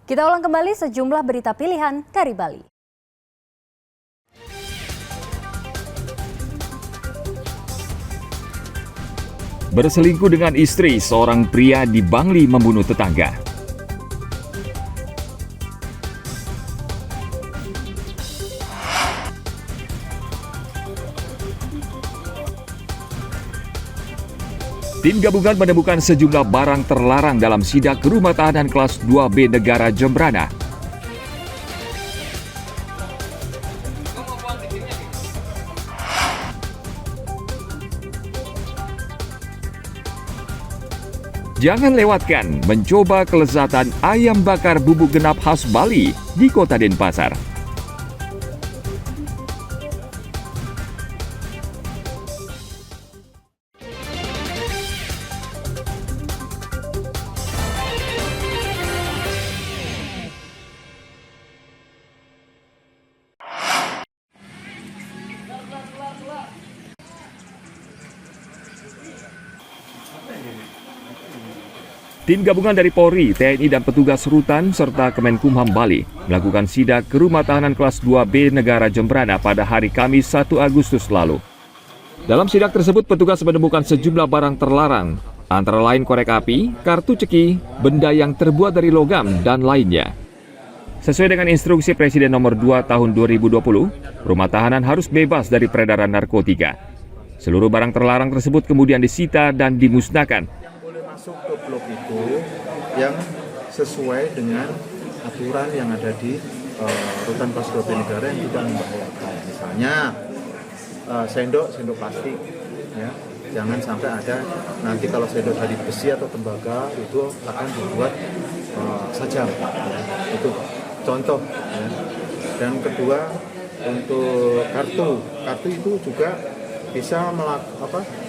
Kita ulang kembali sejumlah berita pilihan dari Bali. Berselingkuh dengan istri, seorang pria di Bangli membunuh tetangga. Tim gabungan menemukan sejumlah barang terlarang dalam sidak rumah tahanan kelas 2B Negara Jembrana. Jangan lewatkan mencoba kelezatan ayam bakar bubuk genap khas Bali di Kota Denpasar. Tim gabungan dari Polri, TNI dan petugas rutan serta Kemenkumham Bali melakukan sidak ke rumah tahanan kelas 2B Negara Jembrana pada hari Kamis 1 Agustus lalu. Dalam sidak tersebut, petugas menemukan sejumlah barang terlarang, antara lain korek api, kartu ceki, benda yang terbuat dari logam, dan lainnya. Sesuai dengan instruksi Presiden nomor 2 tahun 2020, rumah tahanan harus bebas dari peredaran narkotika. Seluruh barang terlarang tersebut kemudian disita dan dimusnahkan. Masuk ke blok itu yang sesuai dengan aturan yang ada di rutan kelas 2B Negara yang tidak membahayakan. Misalnya sendok plastik, ya, jangan sampai ada nanti kalau sendok dari besi atau tembaga itu akan dibuat sajam. Ya. Itu contoh. Ya. Dan kedua untuk kartu itu juga bisa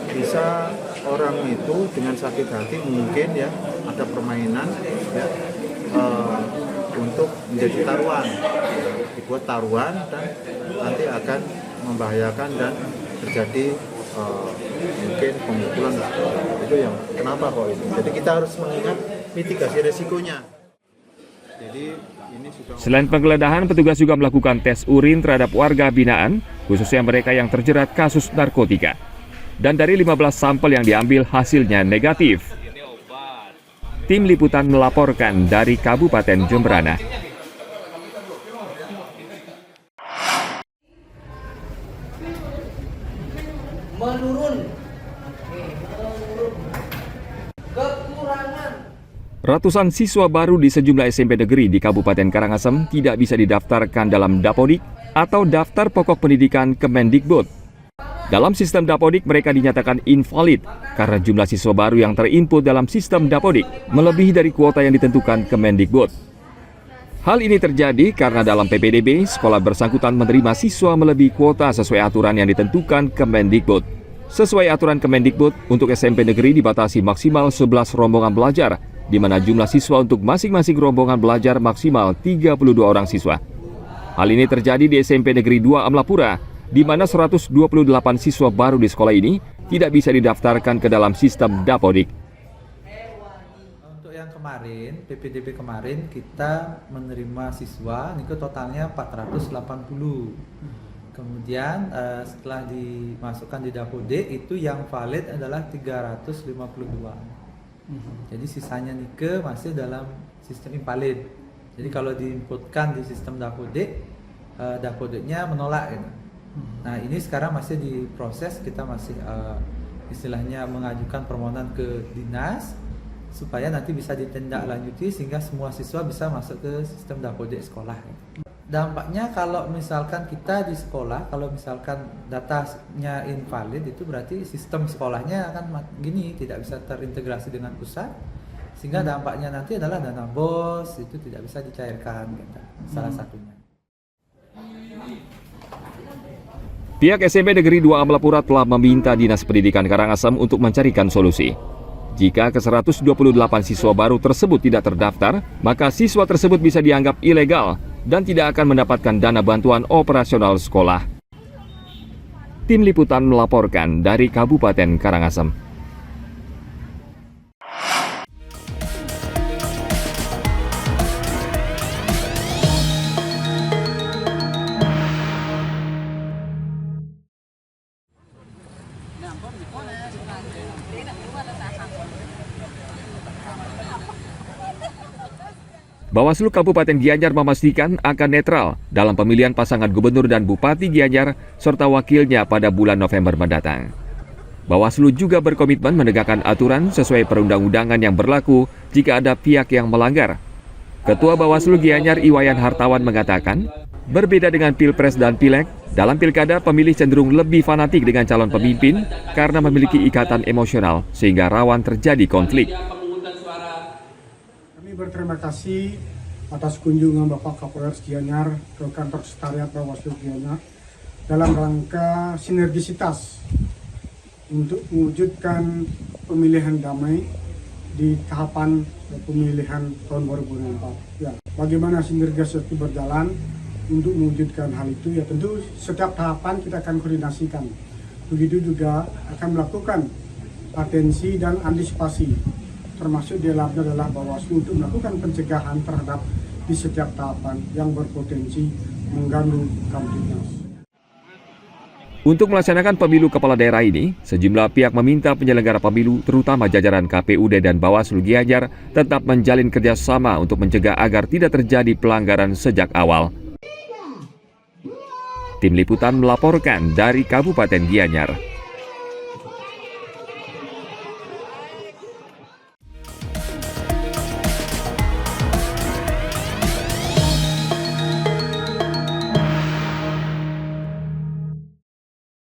bisa orang itu dengan sakit hati mungkin ya ada permainan ya, untuk menjadi taruhan, dibuat taruhan dan nanti akan membahayakan dan terjadi mungkin pemukulan. Itu yang kenapa kok itu. Jadi kita harus mengingat mitigasi resikonya. Jadi selain penggeledahan, petugas juga melakukan tes urin terhadap warga binaan, khususnya mereka yang terjerat kasus narkotika. Dan dari 15 sampel yang diambil hasilnya negatif. Tim liputan melaporkan dari Kabupaten Jembrana. Ratusan siswa baru di sejumlah SMP negeri di Kabupaten Karangasem tidak bisa didaftarkan dalam Dapodik atau Daftar Pokok Pendidikan Kemendikbud. Dalam sistem Dapodik, mereka dinyatakan invalid karena jumlah siswa baru yang terinput dalam sistem Dapodik melebihi dari kuota yang ditentukan Kemendikbud. Hal ini terjadi karena dalam PPDB, sekolah bersangkutan menerima siswa melebihi kuota sesuai aturan yang ditentukan Kemendikbud. Sesuai aturan Kemendikbud, untuk SMP negeri dibatasi maksimal 11 rombongan belajar, di mana jumlah siswa untuk masing-masing rombongan belajar maksimal 32 orang siswa. Hal ini terjadi di SMP Negeri 2 Amlapura, di mana 128 siswa baru di sekolah ini tidak bisa didaftarkan ke dalam sistem Dapodik. Untuk yang kemarin, PPDB kemarin kita menerima siswa, ini totalnya 480. Kemudian setelah dimasukkan di Dapodik, itu yang valid adalah 352. Jadi sisanya Nike masih dalam sistem invalid. Jadi kalau diinputkan di sistem Dapodik, Dapodiknya menolak gitu. Nah ini sekarang masih diproses, kita masih istilahnya mengajukan permohonan ke dinas supaya nanti bisa ditindaklanjuti sehingga semua siswa bisa masuk ke sistem Dapodik sekolah. Dampaknya kalau misalkan kita di sekolah, kalau misalkan datanya invalid, itu berarti sistem sekolahnya akan gini, tidak bisa terintegrasi dengan pusat, sehingga dampaknya nanti adalah dana BOS itu tidak bisa dicairkan gitu. Salah satunya. Pihak SMP Negeri 2 Amlapura telah meminta Dinas Pendidikan Karangasem untuk mencarikan solusi. Jika ke-128 siswa baru tersebut tidak terdaftar, maka siswa tersebut bisa dianggap ilegal dan tidak akan mendapatkan dana bantuan operasional sekolah. Tim liputan melaporkan dari Kabupaten Karangasem. Bawaslu Kabupaten Gianyar memastikan akan netral dalam pemilihan pasangan gubernur dan bupati Gianyar serta wakilnya pada bulan November mendatang. Bawaslu juga berkomitmen menegakkan aturan sesuai perundang-undangan yang berlaku jika ada pihak yang melanggar. Ketua Bawaslu Gianyar Iwayan Hartawan mengatakan, berbeda dengan Pilpres dan Pileg, dalam pilkada pemilih cenderung lebih fanatik dengan calon pemimpin karena memiliki ikatan emosional sehingga rawan terjadi konflik. Kami berterima kasih atas kunjungan Bapak Kapolres Gianyar ke kantor sekretariat Bawaslu Gianyar dalam rangka sinergisitas untuk mewujudkan pemilihan damai di tahapan pemilihan tahun 2024. Ya, bagaimana sinergitas itu berjalan untuk mewujudkan hal itu? Ya tentu setiap tahapan kita akan koordinasikan. Begitu juga akan melakukan atensi dan antisipasi, termasuk di dalamnya adalah Bawaslu untuk melakukan pencegahan terhadap di setiap tahapan yang berpotensi mengganggu Kamtibnas. Untuk melaksanakan pemilu kepala daerah ini, sejumlah pihak meminta penyelenggara pemilu, terutama jajaran KPUD dan Bawaslu Gianyar, tetap menjalin kerjasama untuk mencegah agar tidak terjadi pelanggaran sejak awal. Tim Liputan melaporkan dari Kabupaten Gianyar.